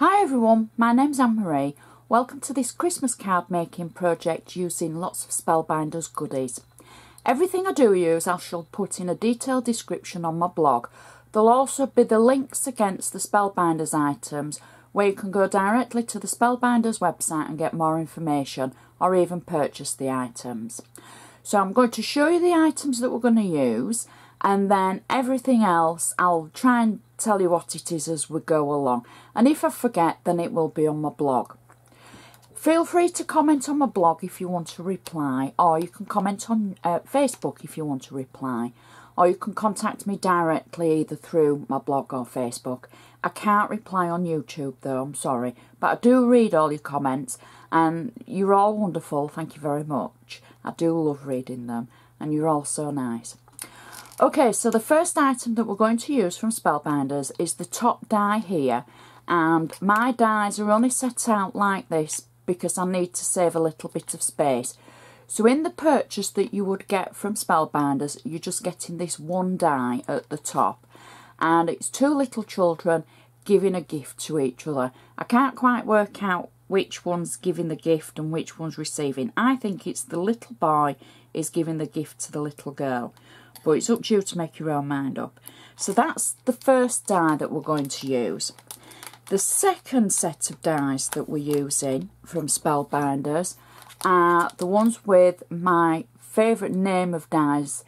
Hi everyone, my name's Anne-Marie. Welcome to this Christmas card making project using lots of Spellbinders goodies. Everything I do use I shall put in a detailed description on my blog. There'll also be the links against the Spellbinders items where you can go directly to the Spellbinders website and get more information or even purchase the items. So I'm going to show you the items that we're going to use, and then everything else I'll try and tell you what it is as we go along, and if I forget then it will be on my blog. Feel free to comment on my blog if you want to reply, or you can comment on Facebook if you want to reply, or you can contact me directly either through my blog or Facebook. I can't reply on YouTube though, I'm sorry, but I do read all your comments and you're all wonderful, thank you very much. I do love reading them and you're all so nice. Okay, so the first item that we're going to use from Spellbinders is the top die here, and my dies are only set out like this because I need to save a little bit of space. So in the purchase that you would get from Spellbinders, you're just getting this one die at the top, and it's two little children giving a gift to each other. I can't quite work out which one's giving the gift and which one's receiving. I think it's the little boy is giving the gift to the little girl, but it's up to you to make your own mind up. So that's the first die that we're going to use. The second set of dies that we're using from Spellbinders are the ones with my favourite name of dies,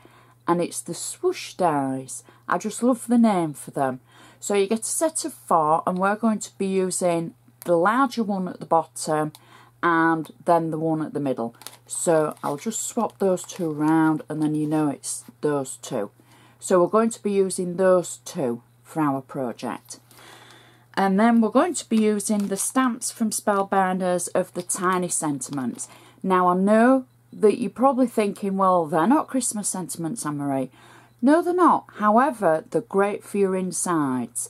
and it's the swoosh dies. I just love the name for them. So you get a set of 4, and we're going to be using the larger one at the bottom and then the one at the middle. So I'll just swap those two around and then you know it's those two. So we're going to be using those two for our project. And then we're going to be using the stamps from Spellbinders of the tiny sentiments. Now I know that you're probably thinking, well, they're not Christmas sentiments, Anne-Marie. No, they're not. However, they're great for your insides.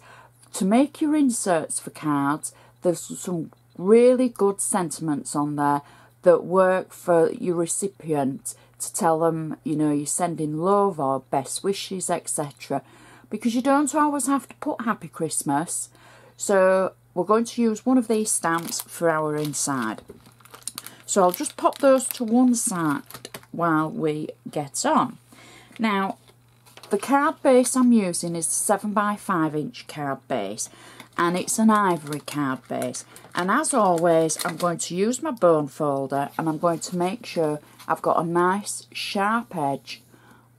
To make your inserts for cards, there's some really good sentiments on there that work for your recipient to tell them, you know, you're sending love or best wishes, etc. Because you don't always have to put Happy Christmas. So we're going to use one of these stamps for our inside. So I'll just pop those to one side while we get on. Now, the card base I'm using is a 7x5 inch card base, and it's an ivory card base. And as always, I'm going to use my bone folder, and I'm going to make sure I've got a nice sharp edge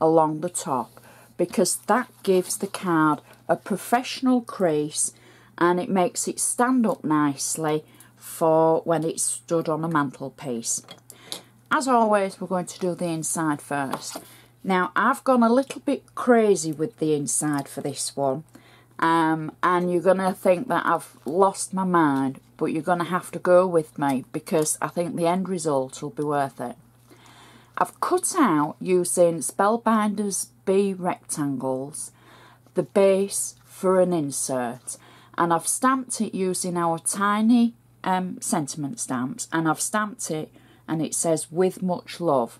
along the top, because that gives the card a professional crease and it makes it stand up nicely for when it's stood on a mantelpiece. As always, we're going to do the inside first. Now, I've gone a little bit crazy with the inside for this one, and you're going to think that I've lost my mind, but you're going to have to go with me because I think the end result will be worth it. I've cut out, using Spellbinders B rectangles, the base for an insert, and I've stamped it using our tiny sentiment stamps, and I've stamped it and it says "with much love."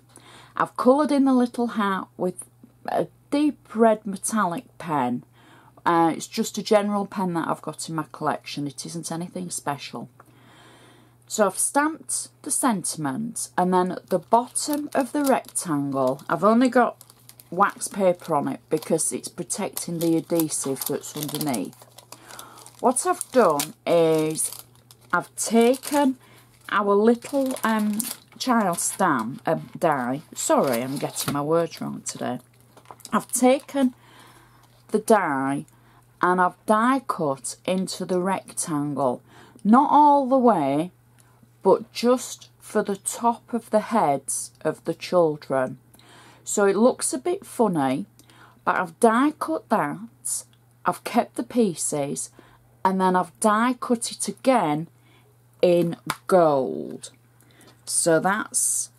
I've coloured in the little heart with a deep red metallic pen. It's just a general pen that I've got in my collection. It isn't anything special. So I've stamped the sentiment, and then at the bottom of the rectangle, I've only got wax paper on it because it's protecting the adhesive that's underneath. What I've done is I've taken our little child stamp die. Sorry, I'm getting my words wrong today. I've taken the die and I've die cut into the rectangle, not all the way, but just for the top of the heads of the children. So it looks a bit funny, but I've die cut that, I've kept the pieces, and then I've die cut it again in gold. So that's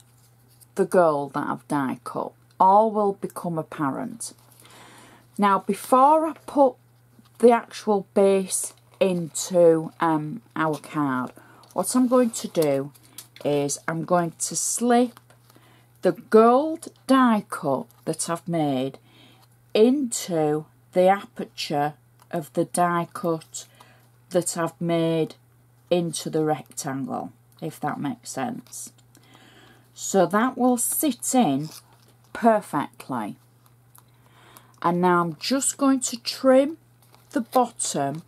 the gold that I've die cut. All will become apparent. Now, before I put the actual base into our card, what I'm going to do is I'm going to slip the gold die cut that I've made into the aperture of the die cut that I've made into the rectangle, if that makes sense. So that will sit in perfectly. And now I'm just going to trim the bottom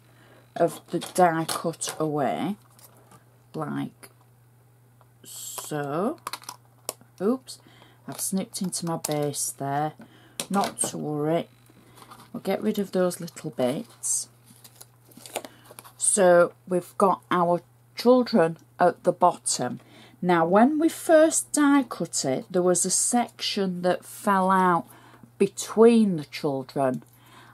of the die cut away, like so. Oops, I've snipped into my base there. Not to worry, we'll get rid of those little bits. So we've got our children at the bottom. Now when we first die cut it, there was a section that fell out between the children,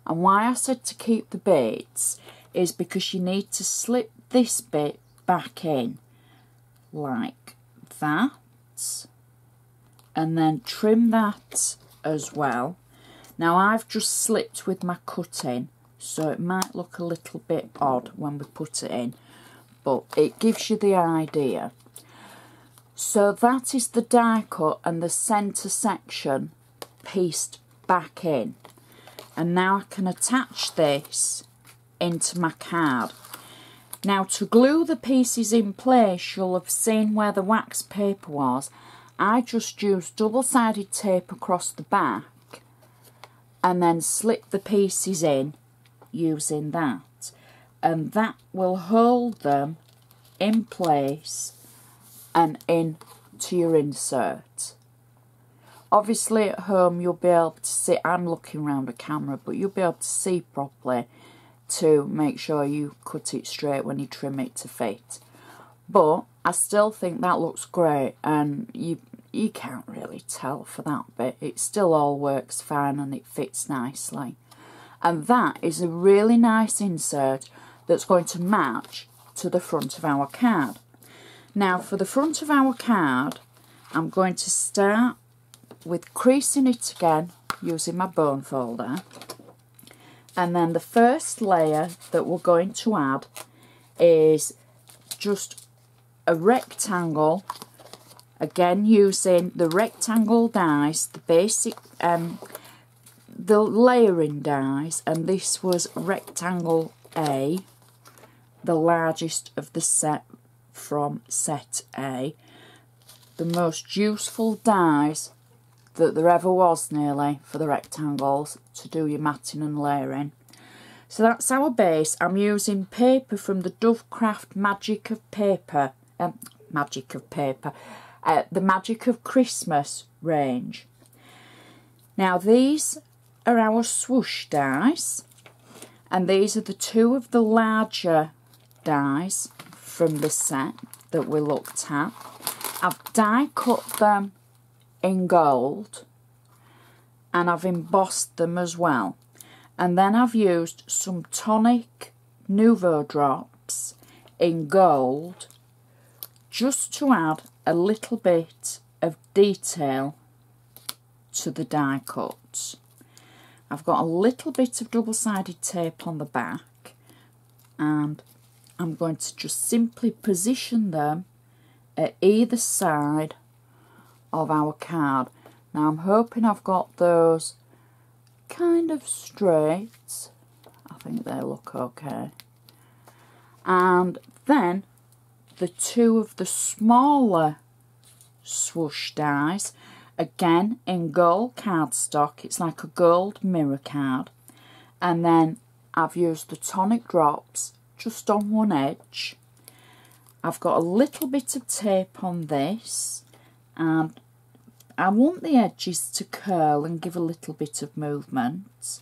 and why I said to keep the bits is because you need to slip this bit back in like that, and then trim that as well. Now I've just slipped with my cutting, so it might look a little bit odd when we put it in, but it gives you the idea. So that is the die cut and the centre section pieced back in. And now I can attach this into my card. Now to glue the pieces in place, you'll have seen where the wax paper was. I just used double-sided tape across the back and then slip the pieces in using that. And that will hold them in place and into your insert. Obviously at home you'll be able to see, I'm looking around the camera, but you'll be able to see properly to make sure you cut it straight when you trim it to fit. But I still think that looks great, and you can't really tell for that bit. It still all works fine and it fits nicely. And that is a really nice insert that's going to match to the front of our card. Now for the front of our card, I'm going to start with creasing it again using my bone folder, and then the first layer that we're going to add is just a rectangle, again using the rectangle dies, the basic the layering dies, and this was rectangle A, the largest of the set from set A, the most useful dies that there ever was nearly for the rectangles to do your matting and layering. So that's our base. I'm using paper from the Dovecraft Magic of Paper, the Magic of Christmas range. Now these are our swoosh dies, and these are the two of the larger dies from the set that we looked at. I've die cut them in gold and I've embossed them as well, and then I've used some tonic Nouveau drops in gold just to add a little bit of detail to the die cuts. I've got a little bit of double-sided tape on the back, and I'm going to just simply position them at either side of our card. Now I'm hoping I've got those kind of straight. I think they look okay. And then the two of the smaller swoosh dies, again in gold cardstock. It's like a gold mirror card, and then I've used the tonic drops just on one edge. I've got a little bit of tape on this, and I want the edges to curl and give a little bit of movement,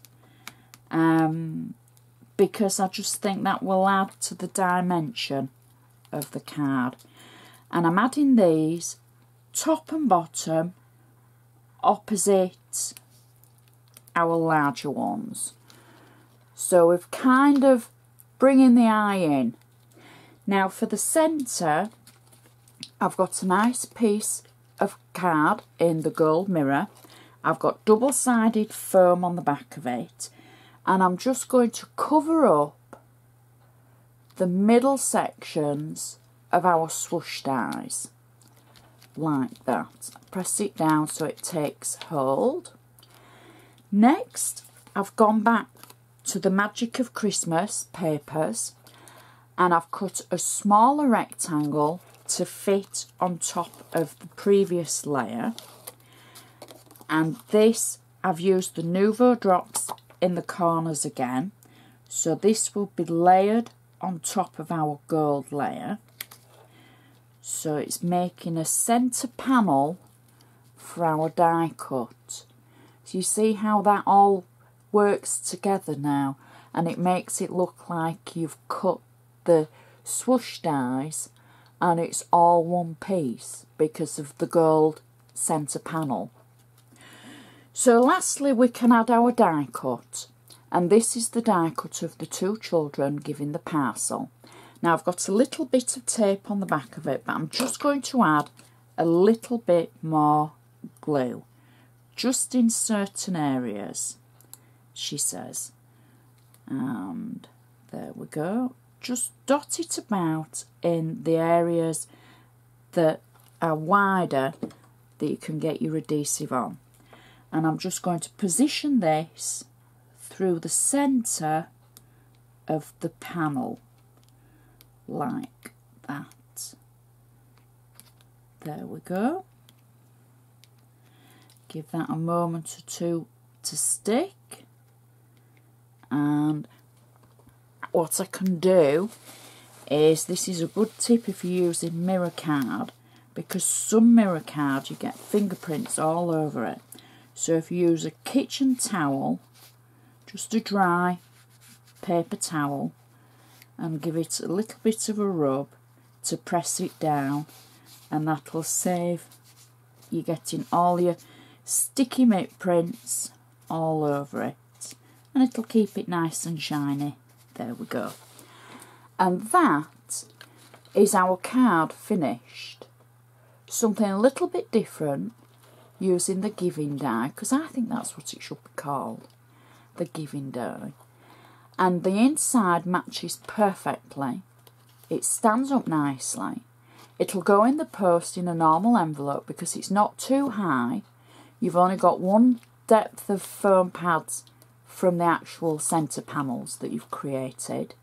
because I just think that will add to the dimension of the card. And I'm adding these top and bottom opposite our larger ones, so we've kind of bringing the eye in. Now for the centre, I've got a nice piece of card in the gold mirror. I've got double-sided foam on the back of it, and I'm just going to cover up the middle sections of our swoosh dies like that. Press it down so it takes hold. Next, I've gone back to the Magic of Christmas papers, and I've cut a smaller rectangle to fit on top of the previous layer. And this, I've used the Nuvo drops in the corners again, so this will be layered on top of our gold layer. So it's making a centre panel for our die cut. So you see how that all works together now, and it makes it look like you've cut the swoosh dies and it's all one piece because of the gold centre panel. So lastly we can add our die cut, and this is the die cut of the two children giving the parcel. Now I've got a little bit of tape on the back of it, but I'm just going to add a little bit more glue, just in certain areas, she says. And there we go. Just dot it about in the areas that are wider that you can get your adhesive on. And I'm just going to position this through the centre of the panel, like that. There we go. Give that a moment or two to stick. And what I can do is, this is a good tip if you're using mirror card, because some mirror card you get fingerprints all over it. So if you use a kitchen towel, just a dry paper towel, and give it a little bit of a rub to press it down, and that will save you getting all your sticky mip prints all over it, and it'll keep it nice and shiny. There we go. And that is our card finished. Something a little bit different, using the giving die, because I think that's what it should be called, the giving die. And the inside matches perfectly. It stands up nicely. It'll go in the post in a normal envelope because it's not too high. You've only got one depth of foam pads from the actual centre panels that you've created.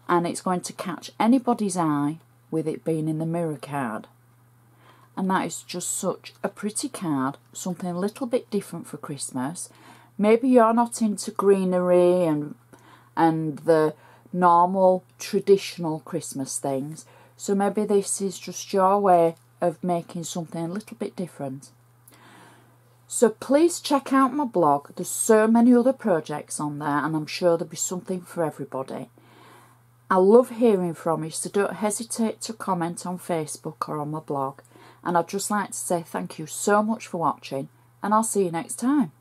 And it's going to catch anybody's eye with it being in the mirror card. And that is just such a pretty card, something a little bit different for Christmas. Maybe you're not into greenery and the normal traditional Christmas things, so maybe this is just your way of making something a little bit different. So please check out my blog. There's so many other projects on there, and I'm sure there'll be something for everybody. I love hearing from you, so don't hesitate to comment on Facebook or on my blog. And I'd just like to say thank you so much for watching, and I'll see you next time.